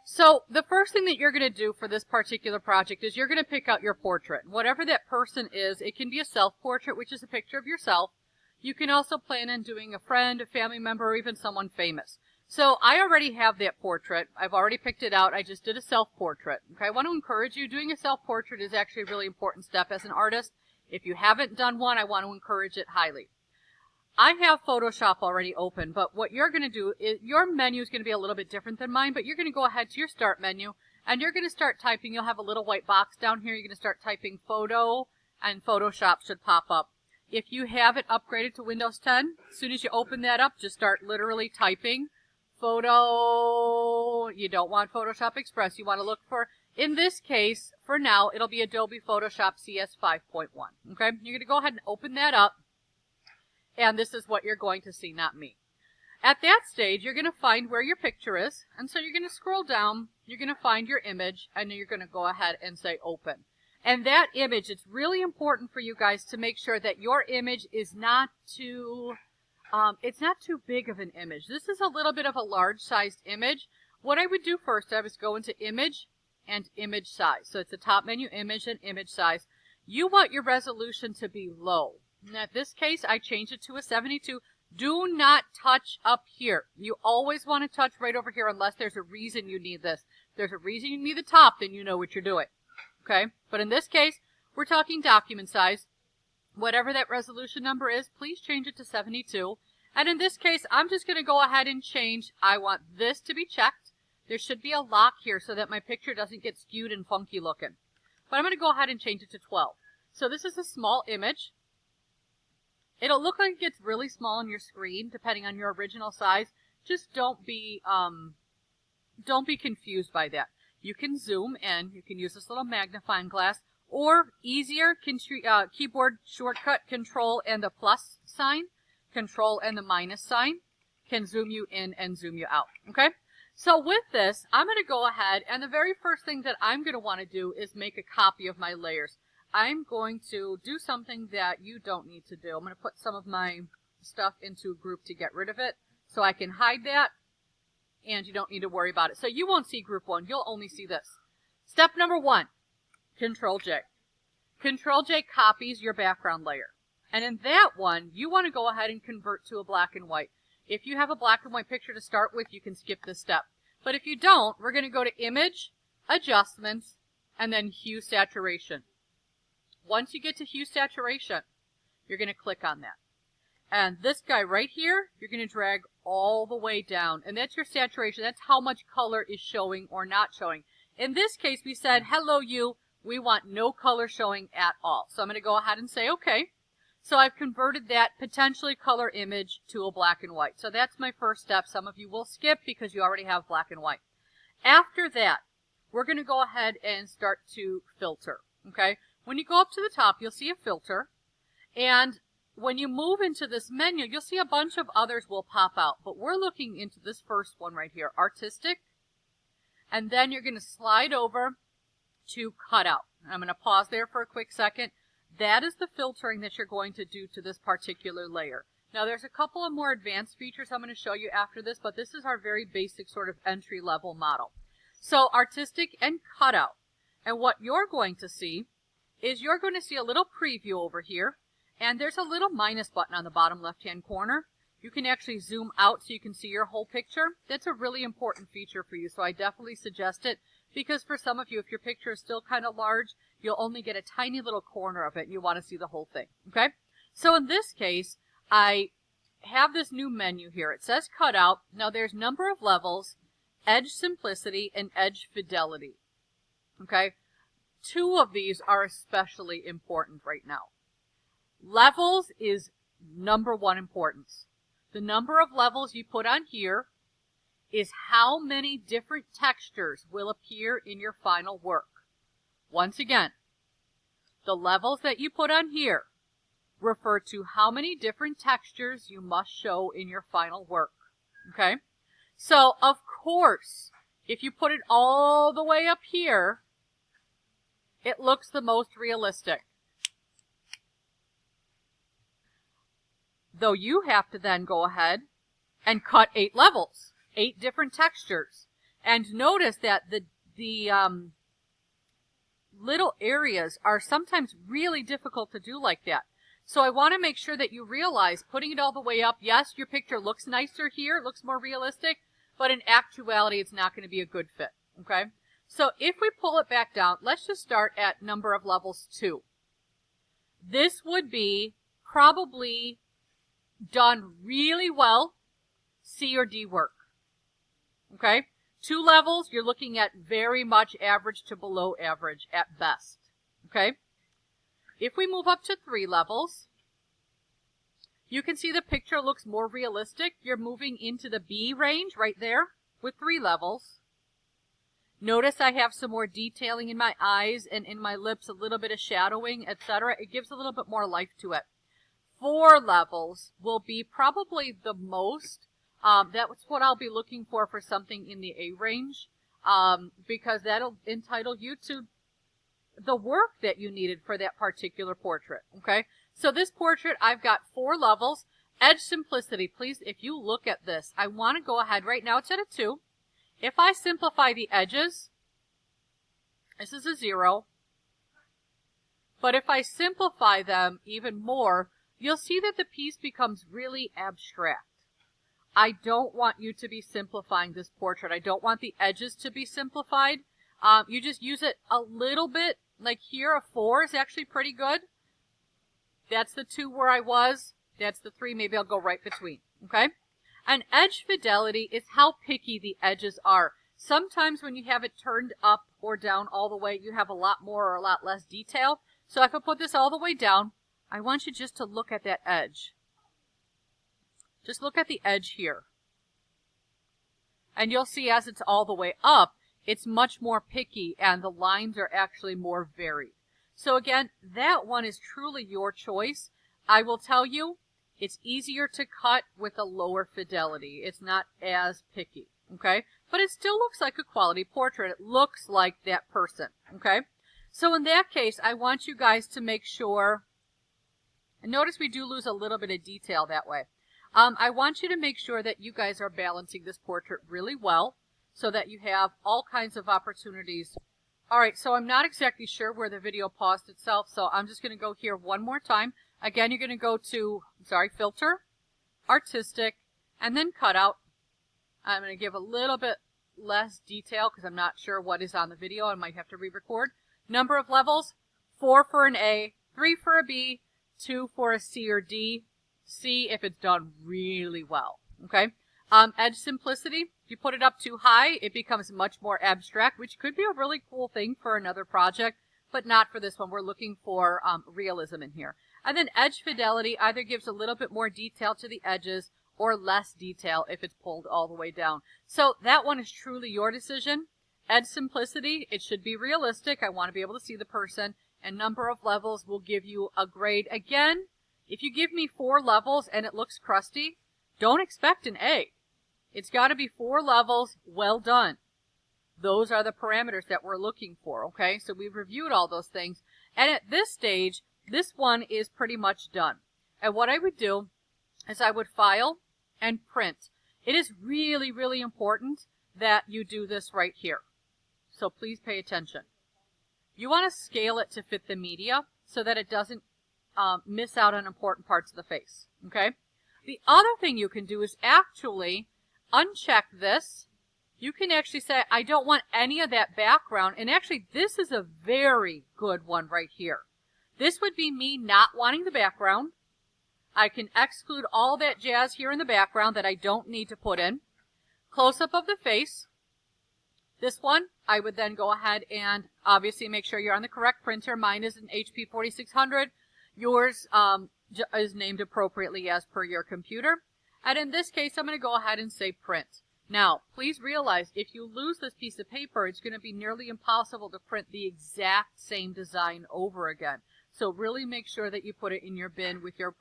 So the first thing that you're going to do for this particular project is you're going to pick out your portrait. Whatever that person is, it can be a self-portrait, which is a picture of yourself. You can also plan on doing a friend, a family member, or even someone famous. So I already have that portrait. I've already picked it out. I just did a self-portrait. Okay, I want to encourage you. Doing a self-portrait is actually a really important step as an artist. If you haven't done one, I want to encourage it highly. I have Photoshop already open, but what you're going to do is your menu is going to be a little bit different than mine, but you're going to go ahead to your start menu and you're going to start typing. You'll have a little white box down here. You're going to start typing photo and Photoshop should pop up. If you have it upgraded to Windows 10, as soon as you open that up, just start literally typing photo. You don't want Photoshop Express. You want to look for, in this case, for now, it'll be Adobe Photoshop CS 5.1. Okay, you're going to go ahead and open that up. And this is what you're going to see, not me. At that stage, you're going to find where your picture is. And so you're going to scroll down, you're going to find your image, and then you're going to go ahead and say open. And that image, it's really important for you guys to make sure that your image is not too, it's not too big of an image. This is a little bit of a large-sized image. What I would do first, I was go into image and image size. So it's the top menu, image and image size. You want your resolution to be low. In this case, I changed it to a 72. Do not touch up here. You always want to touch right over here unless there's a reason you need this. If there's a reason you need the top, then you know what you're doing. Okay? But in this case, we're talking document size. Whatever that resolution number is, please change it to 72. And in this case, I'm just going to go ahead and change. I want this to be checked. There should be a lock here so that my picture doesn't get skewed and funky looking. But I'm going to go ahead and change it to 12. So this is a small image. It'll look like it gets really small on your screen, depending on your original size. Just don't be confused by that. You can zoom in. You can use this little magnifying glass, or easier, keyboard shortcut Control and the plus sign, Control and the minus sign, can zoom you in and zoom you out. Okay. So with this, I'm going to go ahead, and the very first thing that I'm going to want to do is make a copy of my layers. I'm going to do something that you don't need to do. I'm going to put some of my stuff into a group to get rid of it so I can hide that, and you don't need to worry about it. So you won't see group 1. You'll only see this. Step number 1, Control-J. Control-J copies your background layer. And in that one, you want to go ahead and convert to a black and white. If you have a black and white picture to start with, you can skip this step. But if you don't, we're going to go to Image, Adjustments, and then Hue Saturation. Once you get to Hue Saturation, you're going to click on that. And this guy right here, you're going to drag all the way down. And that's your saturation. That's how much color is showing or not showing. In this case, we said, hello you, we want no color showing at all. So I'm going to go ahead and say OK. So I've converted that potentially color image to a black and white. So that's my first step. Some of you will skip because you already have black and white. After that, we're going to go ahead and start to filter. Okay? When you go up to the top, you'll see a filter, and when you move into this menu, you'll see a bunch of others will pop out, but we're looking into this first one right here, Artistic, and then you're going to slide over to Cutout. I'm going to pause there for a quick second. That is the filtering that you're going to do to this particular layer. Now, there's a couple of more advanced features I'm going to show you after this, but this is our very basic sort of entry-level model. So, Artistic and Cutout, and what you're going to see is you're going to see a little preview over here, and there's a little minus button on the bottom left-hand corner. You can actually zoom out so you can see your whole picture. That's a really important feature for you, so I definitely suggest it, because for some of you, if your picture is still kind of large, you'll only get a tiny little corner of it, and you want to see the whole thing, okay? So in this case, I have this new menu here. It says Cutout. Now there's number of levels, Edge Simplicity, and Edge Fidelity, okay? 2 of these are especially important right now. Levels is number 1 importance. The number of levels you put on here is how many different textures will appear in your final work. Once again, the levels that you put on here refer to how many different textures you must show in your final work. Okay? So, of course, if you put it all the way up here, it looks the most realistic. Though you have to then go ahead and cut 8 levels, 8 different textures. And notice that the little areas are sometimes really difficult to do like that. So I want to make sure that you realize putting it all the way up, yes, your picture looks nicer here, it looks more realistic, but in actuality, it's not going to be a good fit, okay? So if we pull it back down, let's just start at number of levels 2. This would be probably done really well, C or D work, okay? 2 levels, you're looking at very much average to below average at best, okay? If we move up to 3 levels, you can see the picture looks more realistic. You're moving into the B range right there with 3 levels. Notice I have some more detailing in my eyes and in my lips, a little bit of shadowing, etc. It gives a little bit more life to it. 4 levels will be probably the most. That's what I'll be looking for something in the A range, because that'll entitle you to the work that you needed for that particular portrait, okay? So this portrait, I've got 4 levels. Edge simplicity, please, if you look at this, I want to go ahead, right now it's at a 2. If I simplify the edges, this is a 0. But if I simplify them even more, you'll see that the piece becomes really abstract. I don't want you to be simplifying this portrait. I don't want the edges to be simplified. You just use it a little bit, like here, a 4 is actually pretty good. That's the 2 where I was. That's the 3, maybe I'll go right between, okay? And edge fidelity is how picky the edges are. Sometimes when you have it turned up or down all the way, you have a lot more or a lot less detail. So if I put this all the way down, I want you just to look at that edge. Just look at the edge here. And you'll see as it's all the way up, it's much more picky and the lines are actually more varied. So again, that one is truly your choice. I will tell you, it's easier to cut with a lower fidelity. It's not as picky, okay? But it still looks like a quality portrait. It looks like that person, okay? So in that case, I want you guys to make sure, and notice we do lose a little bit of detail that way. I want you to make sure that you guys are balancing this portrait really well so that you have all kinds of opportunities. All right, so I'm not exactly sure where the video paused itself, so I'm just going to go here one more time. Again, you're going to go to, filter, artistic, and then cutout. I'm going to give a little bit less detail because I'm not sure what is on the video. I might have to re-record. Number of levels, 4 for an A, 3 for a B, 2 for a C or D. C if it's done really well, okay? Edge simplicity, if you put it up too high, it becomes much more abstract, which could be a really cool thing for another project, but not for this one. We're looking for realism in here. And then edge fidelity either gives a little bit more detail to the edges or less detail if it's pulled all the way down. So that one is truly your decision. Edge simplicity, it should be realistic. I want to be able to see the person. And number of levels will give you a grade. Again, if you give me 4 levels and it looks crusty, don't expect an A. It's got to be 4 levels, well done. Those are the parameters that we're looking for, okay? So we've reviewed all those things. And at this stage, this one is pretty much done. And what I would do is I would file and print. It is really, really important that you do this right here. So please pay attention. You want to scale it to fit the media so that it doesn't miss out on important parts of the face, okay? The other thing you can do is actually uncheck this. You can actually say, I don't want any of that background, and actually this is a very good one right here. This would be me not wanting the background. I can exclude all that jazz here in the background that I don't need to put in. Close-up of the face. This one, I would then go ahead and obviously make sure you're on the correct printer. Mine is an HP 4600. Yours is named appropriately as per your computer. And in this case, I'm going to go ahead and say print. Now, please realize if you lose this piece of paper, it's going to be nearly impossible to print the exact same design over again. So really make sure that you put it in your bin with your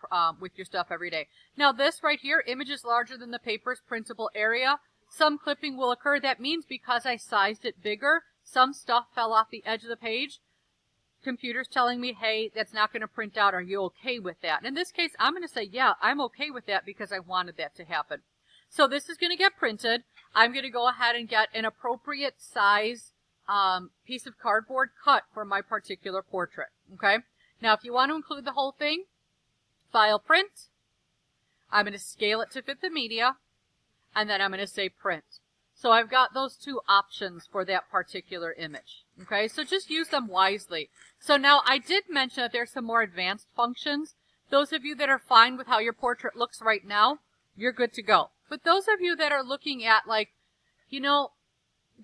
stuff every day. Now this right here, image is larger than the paper's printable area. Some clipping will occur. That means because I sized it bigger, some stuff fell off the edge of the page. Computer's telling me, hey, that's not going to print out. Are you okay with that? And in this case, I'm going to say, yeah, I'm okay with that because I wanted that to happen. So this is going to get printed. I'm going to go ahead and get an appropriate size piece of cardboard cut for my particular portrait. Okay. Now, if you want to include the whole thing, file print. I'm going to scale it to fit the media, and then I'm going to say print. So I've got those two options for that particular image. Okay, so just use them wisely. So now I did mention that there's some more advanced functions. Those of you that are fine with how your portrait looks right now, you're good to go. But those of you that are looking at like, you know,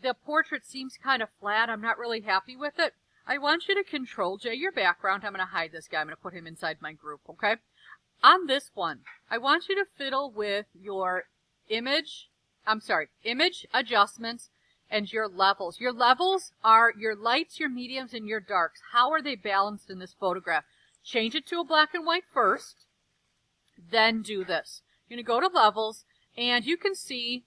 the portrait seems kind of flat, I'm not really happy with it, I want you to Control J your background. I'm going to hide this guy. I'm going to put him inside my group, okay? On this one, I want you to fiddle with your image adjustments and your levels. Your levels are your lights, your mediums, and your darks. How are they balanced in this photograph? Change it to a black and white first, then do this. You're going to go to levels, and you can see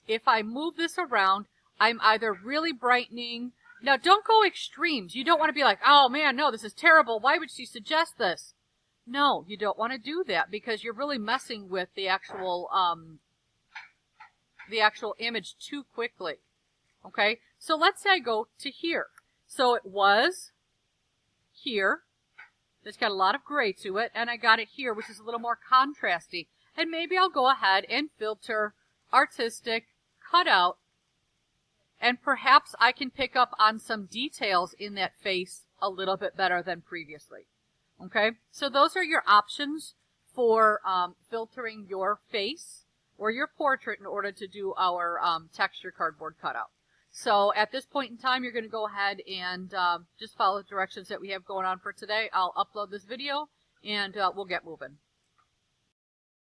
if I move this around, I'm either really brightening. Now, don't go extremes. You don't want to be like, oh man, no, this is terrible. Why would she suggest this? No, you don't want to do that because you're really messing with the actual image too quickly. Okay, so let's say I go to here. So it was here. It's got a lot of gray to it, and I got it here, which is a little more contrasty. And maybe I'll go ahead and filter artistic, cut out, and perhaps I can pick up on some details in that face a little bit better than previously. Okay, so those are your options for filtering your face or your portrait in order to do our texture cardboard cutout. So at this point in time, you're going to go ahead and just follow the directions that we have going on for today. I'll upload this video and we'll get moving.